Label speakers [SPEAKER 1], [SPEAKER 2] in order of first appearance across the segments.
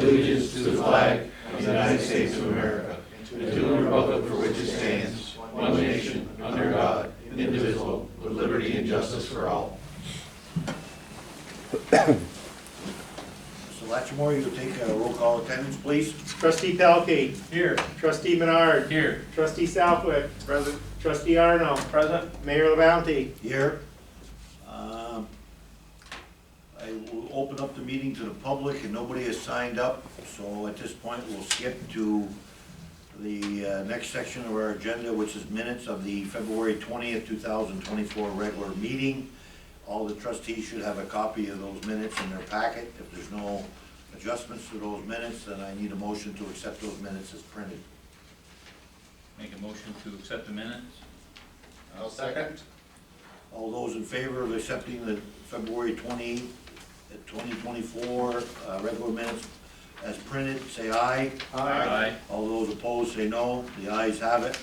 [SPEAKER 1] allegiance to the flag of the United States of America and to the republic for which it stands, one nation, under God, indivisible, with liberty and justice for all.
[SPEAKER 2] Mr. Latchmore, you'll take a roll call attendance, please.
[SPEAKER 3] Trustee Pelkey.
[SPEAKER 1] Here.
[SPEAKER 3] Trustee Menard.
[SPEAKER 1] Here.
[SPEAKER 3] Trustee Southwick.
[SPEAKER 1] Present.
[SPEAKER 3] Trustee Arno.
[SPEAKER 1] Present.
[SPEAKER 3] Mayor LaBounty.
[SPEAKER 2] Here. I will open up the meeting to the public, and nobody has signed up, so at this point we'll skip to the next section of our agenda, which is minutes of the February 20th, 2024 regular meeting. All the trustees should have a copy of those minutes in their packet. If there's no adjustments to those minutes, then I need a motion to accept those minutes as printed.
[SPEAKER 4] Make a motion to accept the minutes.
[SPEAKER 1] I'll second.
[SPEAKER 2] All those in favor of accepting the February 2024 regular minutes as printed, say aye.
[SPEAKER 4] Aye.
[SPEAKER 2] All those opposed, say no. The ayes have it.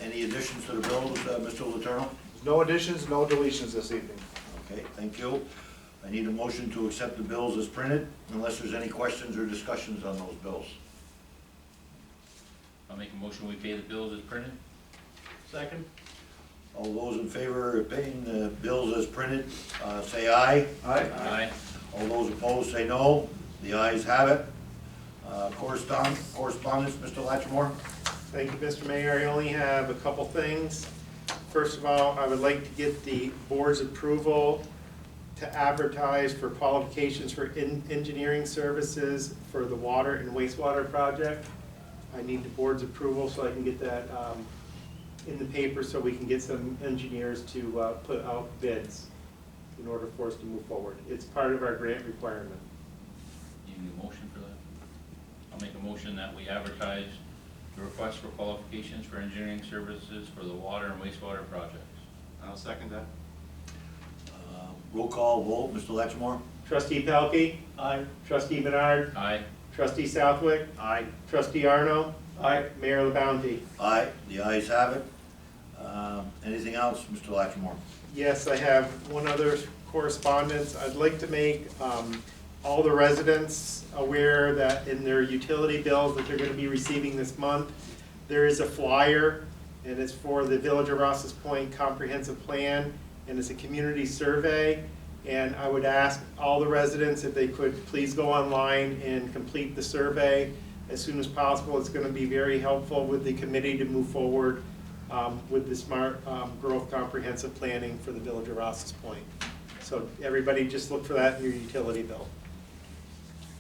[SPEAKER 2] Any additions to the bills, Mr. Letourneau?
[SPEAKER 3] No additions, no deletions this evening.
[SPEAKER 2] Okay, thank you. I need a motion to accept the bills as printed, unless there's any questions or discussions on those bills.
[SPEAKER 4] I'll make a motion we pay the bills as printed.
[SPEAKER 1] Second.
[SPEAKER 2] All those in favor of paying the bills as printed, say aye.
[SPEAKER 4] Aye.
[SPEAKER 2] All those opposed, say no. The ayes have it. Correspondence, Mr. Latchmore?
[SPEAKER 3] Thank you, Mr. Mayor. I only have a couple things. First of all, I would like to get the board's approval to advertise for qualifications for engineering services for the water and wastewater project. I need the board's approval so I can get that in the paper so we can get some engineers to put out bids in order for us to move forward. It's part of our grant requirement.
[SPEAKER 4] You need a motion for that? I'll make a motion that we advertise the request for qualifications for engineering services for the water and wastewater projects.
[SPEAKER 1] I'll second that.
[SPEAKER 2] Roll call vote, Mr. Latchmore?
[SPEAKER 3] Trustee Pelkey.
[SPEAKER 1] Aye.
[SPEAKER 3] Trustee Menard.
[SPEAKER 4] Aye.
[SPEAKER 3] Trustee Southwick.
[SPEAKER 1] Aye.
[SPEAKER 3] Trustee Arno.
[SPEAKER 1] Aye.
[SPEAKER 3] Mayor LaBounty.
[SPEAKER 2] Aye, the ayes have it. Anything else, Mr. Latchmore?
[SPEAKER 3] Yes, I have one other correspondence. I'd like to make all the residents aware that in their utility bills that they're going to be receiving this month, there is a flyer, and it's for the Village of Rouses Point Comprehensive Plan, and it's a community survey. And I would ask all the residents if they could please go online and complete the survey as soon as possible. It's going to be very helpful with the committee to move forward with the smart growth comprehensive planning for the Village of Rouses Point. So everybody just look for that in your utility bill.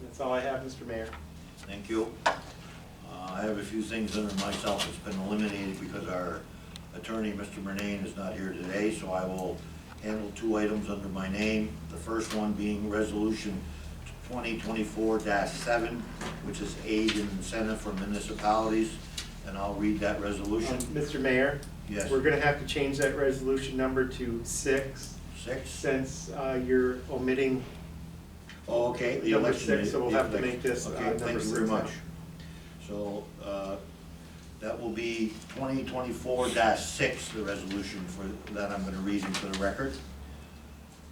[SPEAKER 3] That's all I have, Mr. Mayor.
[SPEAKER 2] Thank you. I have a few things under myself that's been eliminated because our attorney, Mr. Murnane, is not here today, so I will handle two items under my name. The first one being Resolution 2024-7, which is aid and incentive for municipalities, and I'll read that resolution.
[SPEAKER 3] Mr. Mayor?
[SPEAKER 2] Yes.
[SPEAKER 3] We're going to have to change that resolution number to 6.
[SPEAKER 2] 6?
[SPEAKER 3] Since you're omitting
[SPEAKER 2] Oh, okay, the
[SPEAKER 3] number
[SPEAKER 2] election.
[SPEAKER 3] 6, so we'll have to make this
[SPEAKER 2] Okay,
[SPEAKER 3] number
[SPEAKER 2] thank you
[SPEAKER 3] 6
[SPEAKER 2] very
[SPEAKER 3] now.
[SPEAKER 2] much. So, that will be 2024-6, the resolution for that I'm gonna read into the record.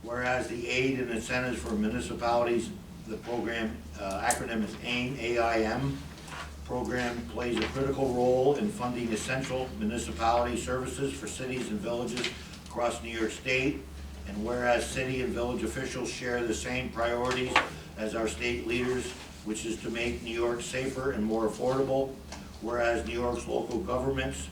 [SPEAKER 2] Whereas the aid and incentives for municipalities, the program, acronym is AIM, AIM. Program plays a critical role in funding essential municipality services for cities and villages across New York State. And whereas city and village officials share the same priorities as our state leaders, which is to make New York safer and more affordable. Whereas New York's local governments,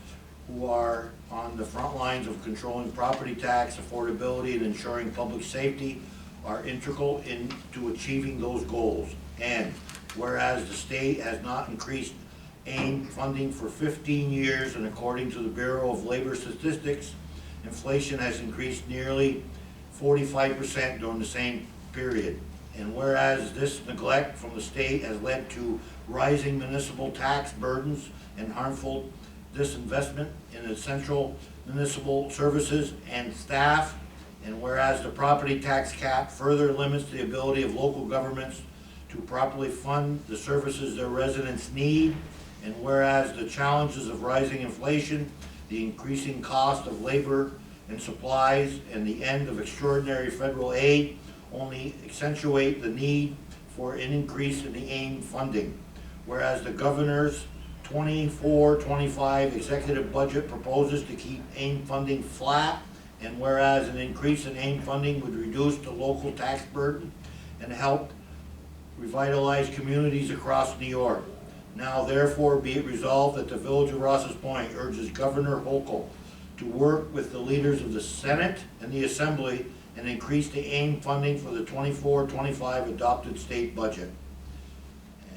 [SPEAKER 2] who are on the front lines of controlling property tax, affordability, and ensuring public safety, are integral into achieving those goals. And whereas the state has not increased AIM funding for 15 years, and according to the Bureau of Labor Statistics, inflation has increased nearly 45% during the same period. And whereas this neglect from the state has led to rising municipal tax burdens and harmful disinvestment in essential municipal services and staff, and whereas the property tax cap further limits the ability of local governments to properly fund the services their residents need, and whereas the challenges of rising inflation, the increasing cost of labor and supplies, and the end of extraordinary federal aid only accentuate the need for an increase in the AIM funding. Whereas the governor's 24-25 executive budget proposes to keep AIM funding flat, and whereas an increase in AIM funding would reduce the local tax burden and help revitalize communities across New York. Now therefore be it resolved that the Village of Rouses Point urges Governor Hochul to work with the leaders of the Senate and the Assembly and increase the AIM funding for the 24-25 adopted state budget.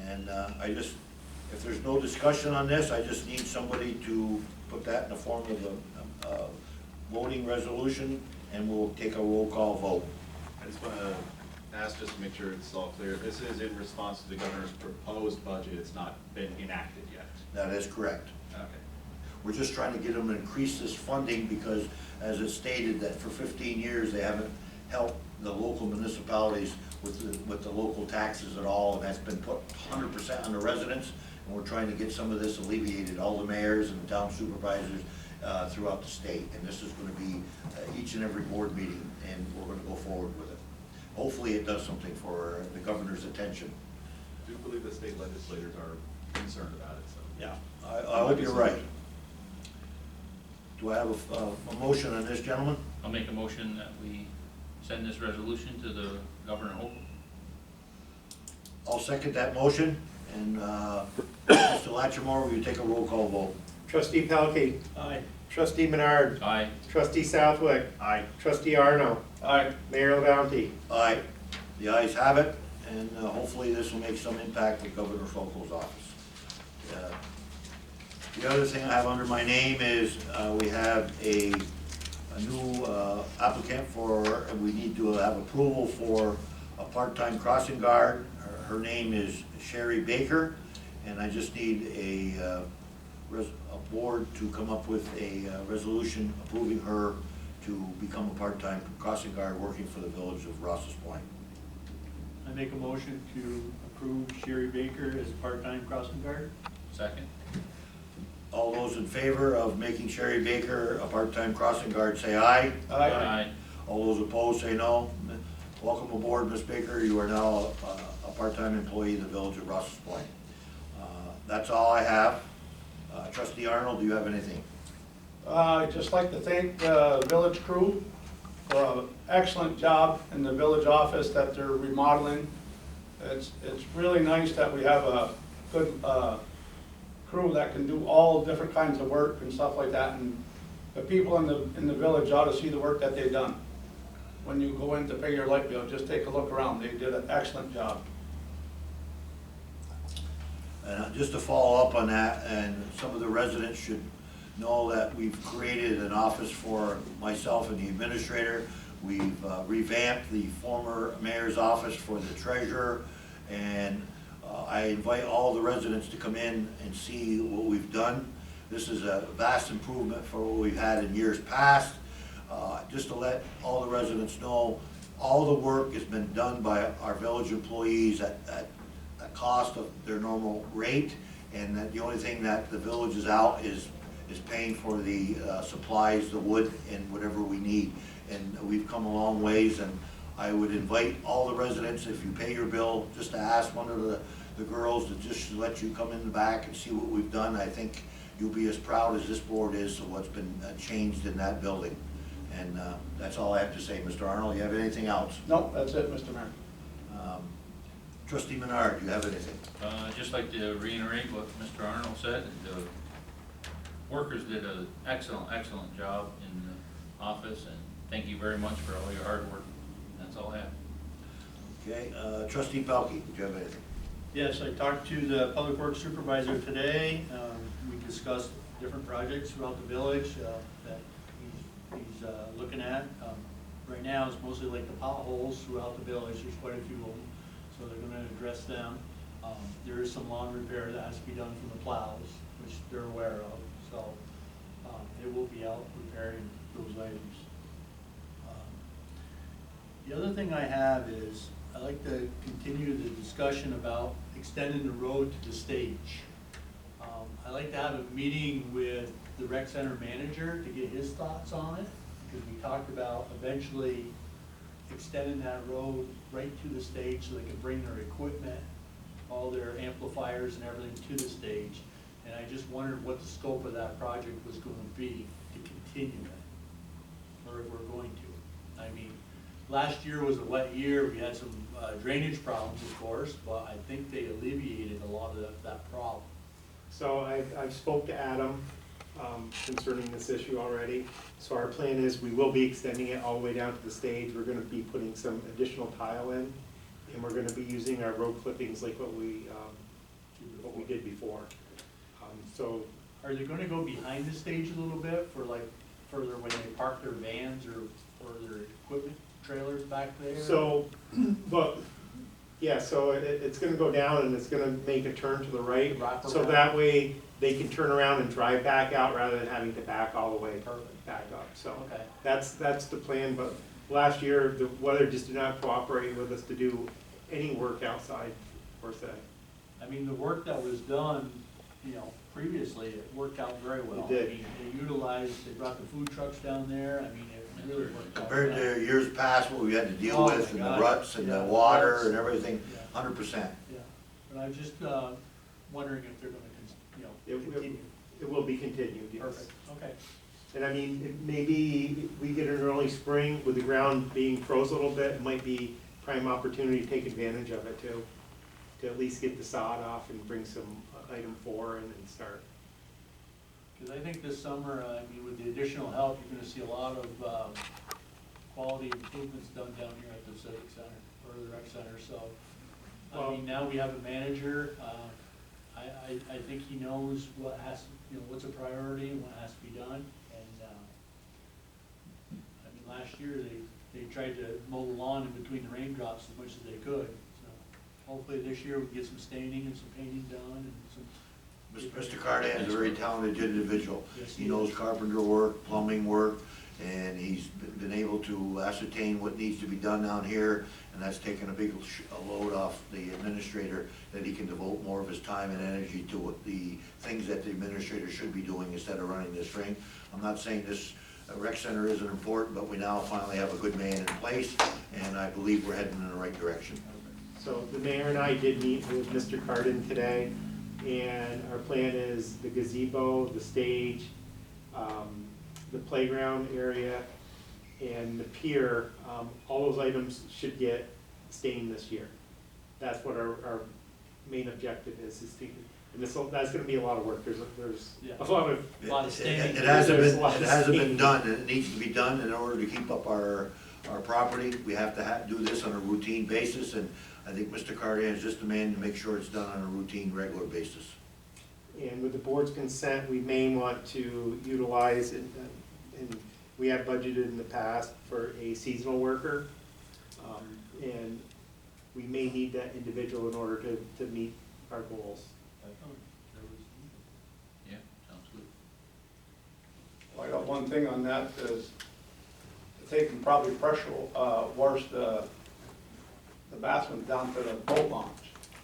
[SPEAKER 2] And if there's no discussion on this, I just need somebody to put that in the form of a voting resolution, and we'll take a roll call vote.
[SPEAKER 5] I just want to ask, just to make sure it's all clear, this is in response to the governor's proposed budget, it's not been enacted yet.
[SPEAKER 2] That is correct.
[SPEAKER 5] Okay.
[SPEAKER 2] We're just trying to get them to increase this funding because, as it's stated, that for 15 years, they haven't helped the local municipalities with the local taxes at all, and that's been put 100% on the residents, and we're trying to get some of this alleviated, all the mayors and the town supervisors throughout the state, and this is gonna be each and every board meeting, and we're gonna go forward with it. Hopefully it does something for the governor's attention.
[SPEAKER 5] I do believe the state legislators are concerned about it, so.
[SPEAKER 2] Yeah, I hope you're right. Do I have a motion on this, gentlemen?
[SPEAKER 4] I'll make a motion that we send this resolution to the Governor Hochul.
[SPEAKER 2] I'll second that motion, and Mr. Latchmore, will you take a roll call vote?
[SPEAKER 3] Trustee Pelkey.
[SPEAKER 6] Aye.
[SPEAKER 3] Trustee Menard.
[SPEAKER 4] Aye.
[SPEAKER 3] Trustee Southwick.
[SPEAKER 5] Aye.
[SPEAKER 3] Trustee Arno.
[SPEAKER 6] Aye.
[SPEAKER 3] Mayor LaBounty.
[SPEAKER 2] Aye. The ayes have it, and hopefully this will make some impact with Governor Hochul's office. The other thing I have under my name is we have a new applicant for, and we need to have approval for a part-time crossing guard. Her name is Sherry Baker, and I just need a board to come up with a resolution approving her to become a part-time crossing guard working for the Village of Rouses Point.
[SPEAKER 6] I make a motion to approve Sherry Baker as a part-time crossing guard.
[SPEAKER 4] Second.
[SPEAKER 2] All those in favor of making Sherry Baker a part-time crossing guard, say aye.
[SPEAKER 4] Aye.
[SPEAKER 2] All those opposed, say no. Welcome aboard, Ms. Baker. You are now a part-time employee of the Village of Rouses Point. That's all I have. Trustee Arnold, do you have anything?
[SPEAKER 7] I'd just like to thank the village crew for an excellent job in the village office that they're remodeling. It's really nice that we have a good crew that can do all different kinds of work and stuff like that. And the people in the village ought to see the work that they've done. When you go in to pay your light bill, just take a look around. They did an excellent job.
[SPEAKER 2] And just to follow up on that, and some of the residents should know that we've created an office for myself and the administrator. We've revamped the former mayor's office for the treasurer, and I invite all the residents to come in and see what we've done. This is a vast improvement for what we've had in years past. Just to let all the residents know, all the work has been done by our village employees at a cost of their normal rate, and that the only thing that the village is out is paying for the supplies, the wood, and whatever we need. And we've come a long ways, and I would invite all the residents, if you pay your bill, just to ask one of the girls to just let you come in the back and see what we've done. I think you'll be as proud as this board is of what's been changed in that building. And that's all I have to say. Mr. Arnold, you have anything else?
[SPEAKER 7] No, that's it, Mr. Mayor.
[SPEAKER 2] Trustee Menard, do you have anything?
[SPEAKER 4] I'd just like to reiterate what Mr. Arnold said. The workers did an excellent job in the office, and thank you very much for all your hard work. That's all I have.
[SPEAKER 2] Okay, Trustee Pelkey, do you have anything?
[SPEAKER 6] Yes, I talked to the Public Works Supervisor today. We discussed different projects throughout the village that he's looking at. Right now, it's mostly like the potholes throughout the village. There's quite a few of them, so they're going to address them. There is some lawn repair that has to be done from the plows, which they're aware of, so it will be out repairing those items. The other thing I have is I'd like to continue the discussion about extending the road to the stage. I'd like to have a meeting with the rec center manager to get his thoughts on it, because we talked about eventually extending that road right to the stage so they can bring their equipment, all their amplifiers and everything to the stage. And I just wondered what the scope of that project was gonna be to continue it, or if we're going to. I mean, last year was a wet year, we had some drainage problems, of course, but I think they alleviated a lot of that problem.
[SPEAKER 3] So I've spoke to Adam concerning this issue already. So our plan is we will be extending it all the way down to the stage. We're gonna be putting some additional tile in, and we're gonna be using our road clippings like what we did before. So,
[SPEAKER 6] Are they gonna go behind the stage a little bit for like further when they park their vans or their equipment trailers back there?
[SPEAKER 3] so, but, yeah, so it's gonna go down and it's gonna make a turn to the right.
[SPEAKER 6] Wrap
[SPEAKER 3] So
[SPEAKER 6] around.
[SPEAKER 3] that way they can turn around and drive back out rather than having to back all the way
[SPEAKER 6] Perfect.
[SPEAKER 3] back up. So
[SPEAKER 6] Okay.
[SPEAKER 3] that's the plan, but last year the weather just did not cooperate with us to do any work outside, per se.
[SPEAKER 6] I mean, the work that was done, you know, previously, it worked out very well.
[SPEAKER 3] It did.
[SPEAKER 6] I mean, they utilized, they brought the food trucks down there, I mean, it really worked out.
[SPEAKER 2] Compared
[SPEAKER 6] well.
[SPEAKER 2] to years past, what we had to deal
[SPEAKER 6] Oh,
[SPEAKER 2] with,
[SPEAKER 6] my
[SPEAKER 2] and the
[SPEAKER 6] God.
[SPEAKER 2] ruts and the
[SPEAKER 6] Yeah,
[SPEAKER 2] water
[SPEAKER 6] ruts.
[SPEAKER 2] and everything,
[SPEAKER 6] Yeah.
[SPEAKER 2] 100%.
[SPEAKER 6] Yeah, but I was just wondering if they're gonna, continue.
[SPEAKER 3] It will be continued, yes.
[SPEAKER 6] Perfect, okay.
[SPEAKER 3] And I mean, maybe we get an early spring with the ground being froze a little bit, it might be prime opportunity to take advantage of it too. To at least get the sod off and bring some item 4 in and start.
[SPEAKER 6] Because I think this summer, I mean, with the additional help, you're gonna see a lot of quality improvements done down here at the Civic Center, or the Rec Center, so. I mean, now we have a manager, I think he knows what has, what's a priority and what has to be done, and, I mean, last year, they tried to mow the lawn in between the raindrops as much as they could, so. Hopefully this year we get some staining and some painting done and some.
[SPEAKER 2] Mr. Cardan is a very talented individual.
[SPEAKER 6] Yes,
[SPEAKER 2] He
[SPEAKER 6] he
[SPEAKER 2] knows
[SPEAKER 6] is.
[SPEAKER 2] carpenter work, plumbing work, and he's been able to ascertain what needs to be done down here, and that's taken a big load off the administrator, that he can devote more of his time and energy to what the things that the administrator should be doing instead of running this ring. I'm not saying this rec center isn't important, but we now finally have a good man in place, and I believe we're heading in the right direction.
[SPEAKER 3] So the mayor and I did meet with Mr. Cardin today, and our plan is the gazebo, the stage, the playground area, and the pier, all those items should get stained this year. That's what our main objective is to, and that's gonna be a lot of work, there's
[SPEAKER 6] Yeah.
[SPEAKER 3] a lot of,
[SPEAKER 6] A lot of staining.
[SPEAKER 2] It hasn't
[SPEAKER 3] There's
[SPEAKER 2] been,
[SPEAKER 3] a lot
[SPEAKER 2] it
[SPEAKER 3] of
[SPEAKER 2] hasn't been
[SPEAKER 3] staining.
[SPEAKER 2] done, and it needs to be done in order to keep up our property. We have to do this on a routine basis, and I think Mr. Cardan is just the man to make sure it's done on a routine, regular basis.
[SPEAKER 3] and with the board's consent, we may want to utilize, and we have budgeted in the past for a seasonal worker. And we may need that individual in order to meet our goals.
[SPEAKER 4] Yeah, sounds good.
[SPEAKER 7] I got one thing on that, is they can probably pressure wash the bathroom down to the boat launch.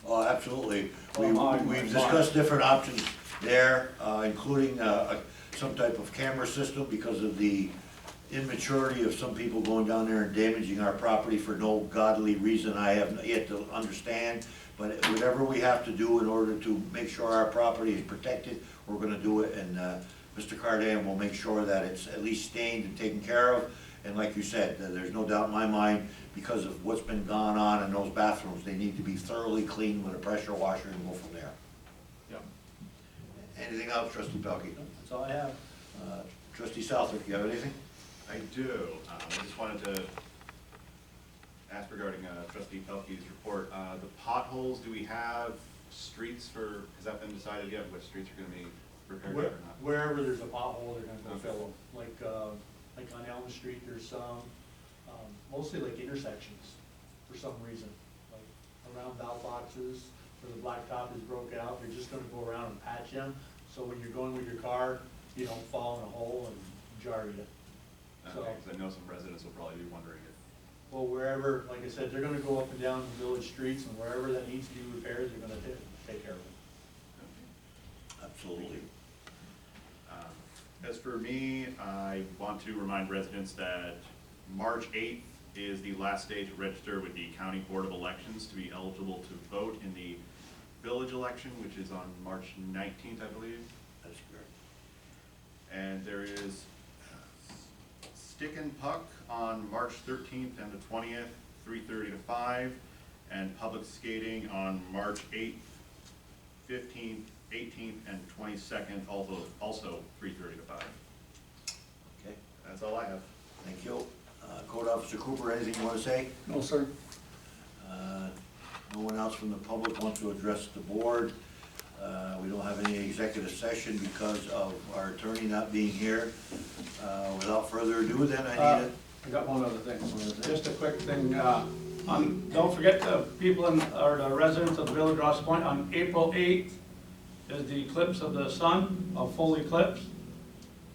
[SPEAKER 2] Oh, absolutely.
[SPEAKER 7] Oh, my
[SPEAKER 2] We've
[SPEAKER 7] God.
[SPEAKER 2] discussed different options there, including some type of camera system because of the immaturity of some people going down there and damaging our property for no godly reason I have yet to understand. But whatever we have to do in order to make sure our property is protected, we're gonna do it, and Mr. Cardan will make sure that it's at least stained and taken care of. And like you said, there's no doubt in my mind, because of what's been gone on in those bathrooms, they need to be thoroughly cleaned with a pressure washer and go from there.
[SPEAKER 6] Yep.
[SPEAKER 2] Anything else, trustee Pelkey?
[SPEAKER 6] That's all I have.
[SPEAKER 2] Trustee Southwick, you have anything?
[SPEAKER 5] I do. I just wanted to ask regarding trustee Pelkey's report. The potholes, do we have streets for, has that been decided yet, which streets are gonna be repaired yet or not?
[SPEAKER 6] Wherever there's a pothole, they're gonna go fill them. Like on Elm Street, there's some, mostly like intersections for some reason. Like around valve boxes, where the blacktop is broke out, they're just gonna go around and patch them. So when you're going with your car, you don't fall in a hole and jar you. So,
[SPEAKER 5] Okay, 'cause I know some residents will probably be wondering if,
[SPEAKER 6] well, wherever, like I said, they're gonna go up and down the village streets, and wherever that needs to be repaired, they're gonna take care of it.
[SPEAKER 2] Absolutely.
[SPEAKER 5] As for me, I want to remind residents that March 8th is the last day to register with the County Board of Elections to be eligible to vote in the village election, which is on March 19th, I believe.
[SPEAKER 2] That's correct.
[SPEAKER 5] And there is Stick and Puck on March 13th and the 20th, 3:30 to 5, and public skating on March 8th, 15th, 18th, and 22nd, also 3:30 to 5.
[SPEAKER 2] Okay,
[SPEAKER 5] That's all I have.
[SPEAKER 2] thank you. Code Officer Cooper, anything you want to say?
[SPEAKER 7] No, sir.
[SPEAKER 2] No one else from the public wants to address the board. We don't have any executive session because of our attorney not being here. Without further ado, then I need it.
[SPEAKER 7] I got one other thing, just a quick thing, don't forget the people or the residents of the Village of Ross Point, on April 8th is the eclipse of the sun, a full eclipse.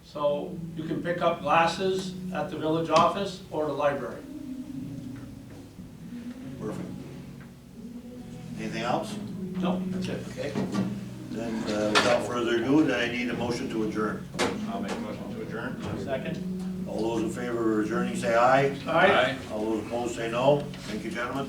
[SPEAKER 7] So you can pick up glasses at the village office or the library.
[SPEAKER 2] Perfect. Anything else?
[SPEAKER 7] No, that's it.
[SPEAKER 2] Okay. Then, without further ado, then I need a motion to adjourn.
[SPEAKER 5] I'll make a motion to adjourn.
[SPEAKER 6] Second?
[SPEAKER 2] All those in favor of adjourning, say aye.
[SPEAKER 7] All right?
[SPEAKER 2] All those opposed, say no. Thank you, gentlemen.